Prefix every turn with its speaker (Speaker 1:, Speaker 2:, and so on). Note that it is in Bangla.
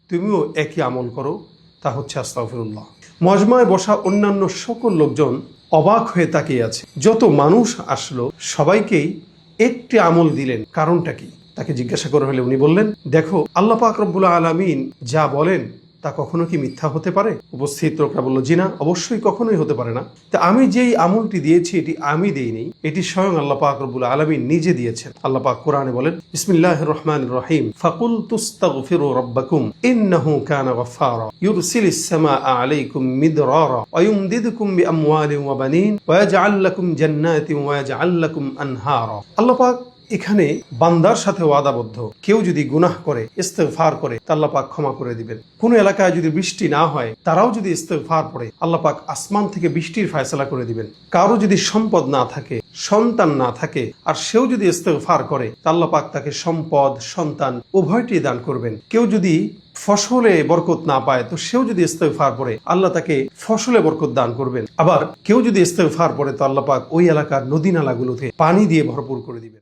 Speaker 1: তুমিও একই আমল করো, তা হচ্ছে আস্তাগফিরুল্লাহ। মজমায় বসা অন্যান্য সকল লোকজন অবাক হয়ে তাকিয়ে আছে। যত মানুষ আসলো সবাইকেই একটি আমল দিলেন, কারণটা কি তাকে জিজ্ঞাসা করা হলে উনি বললেন, দেখো আল্লাহ পাক রব্বুল আলামিন যা বলেন তা কখনো কি মিথ্যা হতে পারে? উপস্থিত লোকরা বলল, জি না, অবশ্যই কখনোই হতে পারে না। তা আমি যেই আমলটি দিয়েছি এটি আমি দেইনি, এটি স্বয়ং আল্লাহ পাক রব্বুল আলামিন নিজে দিয়েছেন। আল্লাহ পাক কোরআনে বলেন, বিসমিল্লাহির রহমানির রহিম, ফাকুল তুস্তাগফিরু রাব্বাকুম ইন্নাহু কানা গফফারা ইউরসিলিস সামাআ আলাইকুম মিদরারা ওয়া ইউমদিদুকুম বিআমওয়ালিন ওয়া বানিন ওয়া ইয়াজআল লাকুম জান্নাতিন ওয়া ইয়াজআল লাকুম আনহারা। আল্লাহ পাক এখানে বান্দার সাথে ওয়াদাবদ্ধ, কেউ যদি গুনাহ করে ইস্তেগফার করে আল্লাহ পাক ক্ষমা করে দিবেন। কোন এলাকায় যদি বৃষ্টি না হয় তারাও যদি ইস্তেগফার করে আল্লাহ পাক আসমান থেকে বৃষ্টির ফয়সালা করে দিবেন। কারো যদি সম্পদ না থাকে, সন্তান না থাকে, আর সেও যদি ইস্তেগফার করে আল্লাহ পাক তাকে সম্পদ সন্তান উভয়টি দান করবেন। কেউ যদি ফসলে বরকত না পায় তো সেও যদি ইস্তেগফার করে আল্লাহ তাকে ফসলে বরকত দান করবেন। আবার কেউ যদি ইস্তেগফার করে তো আল্লাহ পাক ওই এলাকার নদী নালাগুলোতে পানি দিয়ে ভরপুর করে দিবেন।